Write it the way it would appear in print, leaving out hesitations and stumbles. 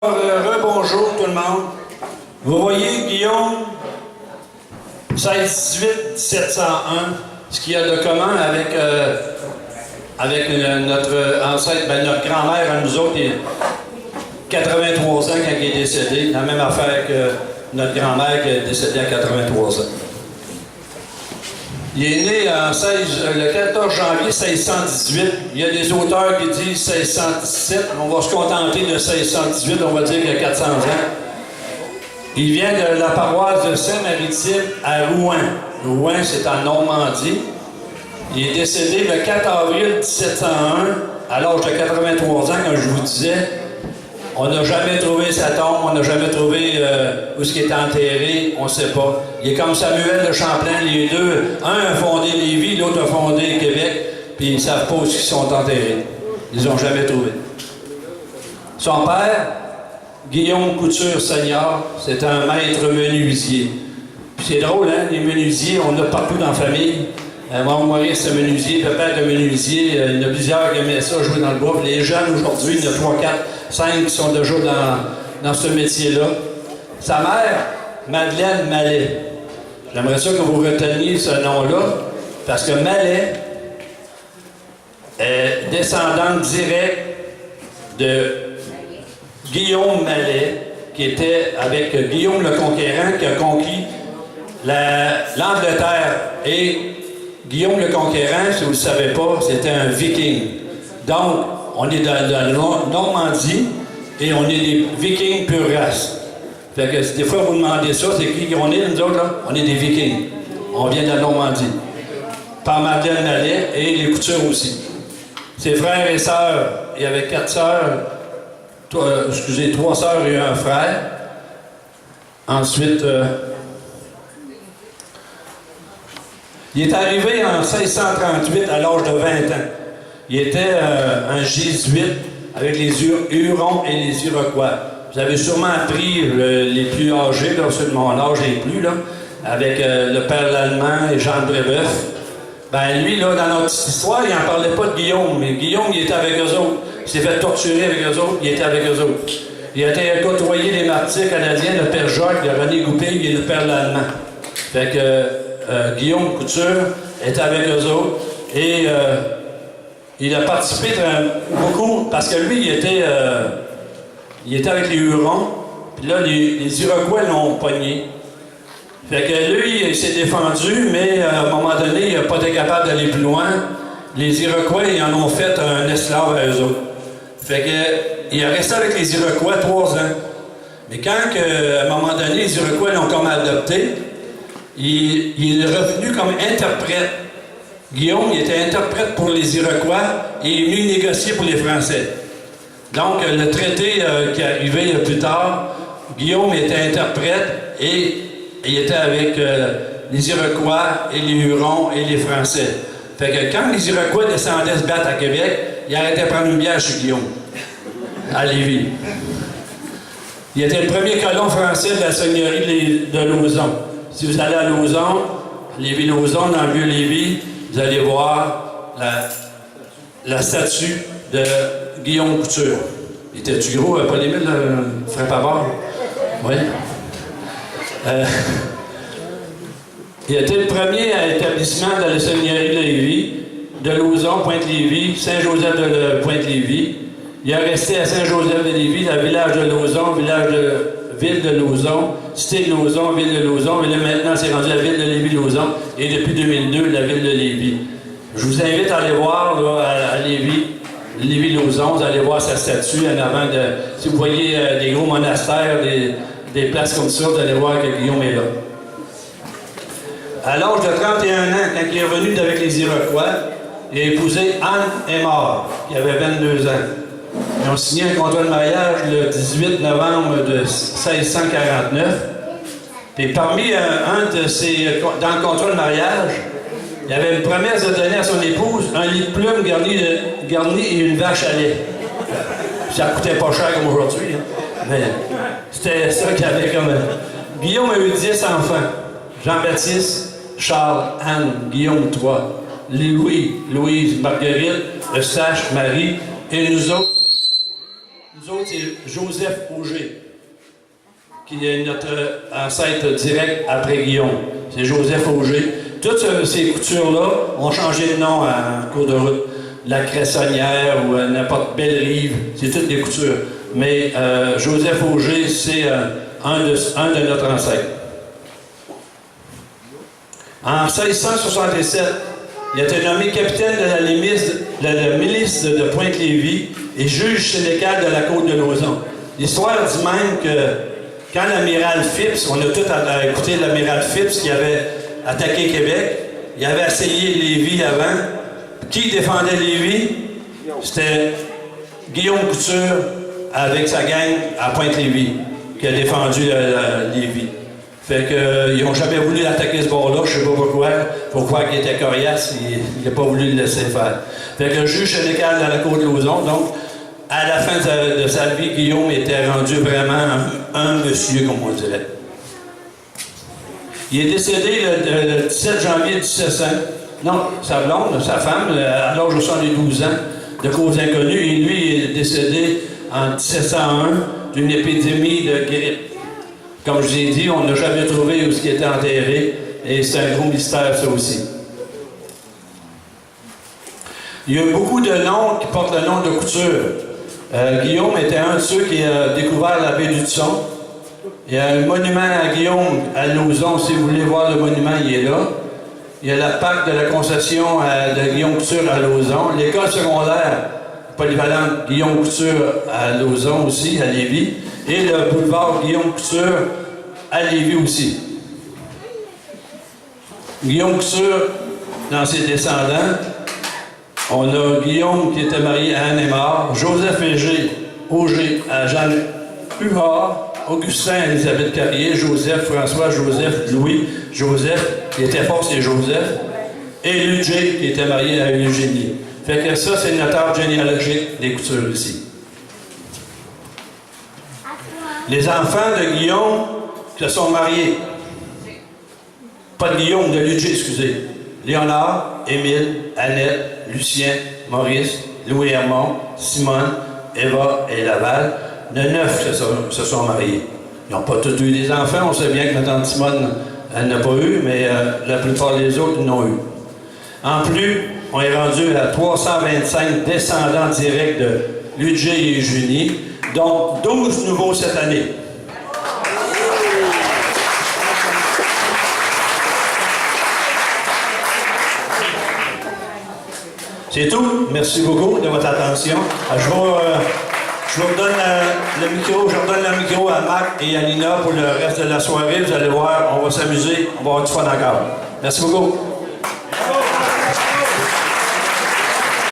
Rebonjour tout le monde. Vous voyez Guillaume 1618 1701, ce qu'il y a de commun avec notre ancêtre, notre grand-mère à nous autres, il a 83 ans quand il est décédé. La même affaire que notre grand-mère qui est décédée à 83 ans. Il est né le 14 janvier 1618. Il y a des auteurs qui disent 1617. On va se contenter de 1618, on va dire qu'il y a 400 ans. Il vient de la paroisse de Saint-Maritime à Rouen. Rouen, c'est en Normandie. Il est décédé le 4 avril 1701, à l'âge de 83 ans, comme je vous disais. On n'a jamais trouvé sa tombe, on n'a jamais trouvé où est-ce qu'il est enterré, on ne sait pas. Il est comme Samuel de Champlain, les deux. Un a fondé Lévis, l'autre a fondé Québec, puis ils ne savent pas où ils sont enterrés. Ils n'ont jamais trouvé. Son père, Guillaume Couture Seigneur, c'est un maître menuisier. Puis c'est drôle, hein, les menuisiers, on en a partout dans la famille. Mon Maurice est menuisier, papa est menuisier, il y en a plusieurs qui aimaient ça, jouer dans le bois. Puis les jeunes aujourd'hui, il y en a 3, 4, 5 qui sont déjà dans ce métier-là. Sa mère, Madeleine Mallet. J'aimerais ça que vous reteniez ce nom-là, parce que Mallet est descendante directe de Guillaume Mallet, qui était avec Guillaume le Conquérant, qui a conquis l'Angleterre. Et Guillaume le Conquérant, si vous ne le savez pas, c'était un viking. Donc, on est dans la Normandie et on est des vikings pure race. Fait que des fois, vous demandez ça, c'est qui on est, nous autres, là? On est des vikings. On vient de la Normandie. Par Madeleine Mallet et les Coutures aussi. Ses frères et sœurs, il y avait 4 sœurs, 3 sœurs et un frère. Ensuite, il est arrivé en 1638 à l'âge de 20 ans. Il était un jésuite avec les Hurons et les Iroquois. Vous avez sûrement appris les plus âgés, là, ceux de mon âge et plus, là, avec le père Lallemand et Jean de Brébeuf. Ben lui, là, dans notre histoire, il n'en parlait pas de Guillaume, mais Guillaume, il était avec eux autres. Il s'est fait torturer avec eux autres, il était avec eux autres. Il a été côtoyé des martyrs canadiens, le père Jacques, le René Goupil et le père Lallemand. Fait que Guillaume Couture était avec eux autres et il a participé beaucoup parce que lui, il était avec les Hurons, puis là, les Iroquois l'ont pogné. Fait que lui, il s'est défendu, mais à un moment donné, il n'a pas été capable d'aller plus loin. Les Iroquois, ils en ont fait un esclave à eux autres. Fait que il est resté avec les Iroquois 3 ans. Mais quand, à un moment donné, les Iroquois l'ont comme adopté, il est revenu comme interprète. Guillaume, il était interprète pour les Iroquois et il est venu négocier pour les Français. Donc, le traité qui est arrivé plus tard, Guillaume était interprète et il était avec les Iroquois et les Hurons et les Français. Fait que quand les Iroquois descendaient se battre à Québec, ils arrêtaient de prendre une bière chez Guillaume, à Lévis. Il était le premier colon français de la seigneurie de Lauzon. Si vous allez à Lauzon, Lévis-Lauzon, dans le Vieux-Lévis, vous allez voir la statue de Guillaume Couture. Il était-tu gros, Paul Émile, frère Pavard? Oui. Il était le premier à l'établissement de la seigneurie de Lévis, de Lauzon, Pointe-Lévis, Saint-Joseph de Pointe-Lévis. Il est resté à Saint-Joseph de Lévis, le village de Lauzon, ville de Lauzon, cité de Lauzon, ville de Lauzon, mais là maintenant c'est rendu la ville de Lévis-Lauzon, et depuis 2002, la ville de Lévis. Je vous invite à aller voir là, à Lévis, Lévis-Lauzon, vous allez voir sa statue en avant de... Si vous voyez des gros monastères, des places comme ça, vous allez voir que Guillaume est là. À l'âge de 31 ans, quand il est revenu avec les Iroquois, il a épousé Anne Aymar, qui avait 22 ans. Ils ont signé un contrat de mariage le 18 novembre de 1649. Et parmi dans le contrat de mariage, il y avait une promesse de donner à son épouse un lit de plumes garni et une vache à lait. Ça coûtait pas cher comme aujourd'hui, hein. Mais c'était ça qu'il y avait comme... Guillaume a eu 10 enfants. Jean-Baptiste, Charles, Anne, Guillaume 3, Louis, Louise, Marguerite, Eustache, Marie, et nous autres, Nous autres, c'est Joseph Auger, qui est notre ancêtre direct après Guillaume. C'est Joseph Auger. Toutes ces coutures-là ont changé de nom en cours de route. La Cressonnière ou n'importe belle rive, c'est toutes des coutures. Mais Joseph Auger, c'est un de notre ancêtre. En 1667, il a été nommé capitaine de la milice de Pointe-Lévis et juge sénécal de la côte de Lauson. L'histoire dit même que quand l'amiral Phipps, on a tous écouté l'amiral Phipps qui avait attaqué Québec, il avait essayé Lévis avant. Qui défendait Lévis? C'était Guillaume Couture avec sa gang à Pointe-Lévis qui a défendu Lévis. Fait qu'ils n'ont jamais voulu attaquer ce bord-là, je ne sais pas pourquoi. Pourquoi qu'il était coriace, il n'a pas voulu le laisser faire. Fait que le juge sénécal de la côte de Lauson, donc, à la fin de sa vie, Guillaume était rendu vraiment un monsieur, comme on dirait. Il est décédé le 17 janvier 1700. Non, sa blonde, sa femme, à l'âge de 72 ans, de cause inconnue, et lui il est décédé en 1701 d'une épidémie de grippe. Comme je vous ai dit, on n'a jamais trouvé où il était enterré, et c'est un gros mystère, ça aussi. Il y a beaucoup de noms qui portent le nom de Couture. Guillaume était un de ceux qui a découvert la baie du Tusson. Il y a un monument à Guillaume à Lauson, si vous voulez voir le monument, il est là. Il y a la PAC de la concession de Guillaume Couture à Lauson. L'école secondaire polyvalente Guillaume Couture à Lauson aussi, à Lévis. Et le boulevard Guillaume Couture à Lévis aussi. Guillaume Couture, dans ses descendants, on a Guillaume qui était marié à Anne Aymar, Joseph Auger à Jeanne Huard, Augustin à Élisabeth Carrier, Joseph, François, Joseph, Louis, Joseph, qui était fort, c'est Joseph, et Ludger, qui était marié à Eugénie. Fait que ça, c'est notre arbre généalogique des Coutures ici. Les enfants de Guillaume se sont mariés. Pas de Guillaume, de Ludger, excusez. Léonard, Émile, Annette, Lucien, Maurice, Louis-Hermont, Simone, Eva et Laval. De 9 se sont mariés. Ils n'ont pas tous eu des enfants. On sait bien que ma tante Simone, elle n'a pas eu, mais la plupart des autres n'ont eu. En plus, on est rendu à 325 descendants directs de Ludger et Eugénie, dont 12 nouveaux cette année. C'est tout. Merci beaucoup de votre attention. Je vous redonne le micro à Marc et à Nina pour le reste de la soirée. Vous allez voir, on va s'amuser, on va avoir du fun encore. Merci beaucoup.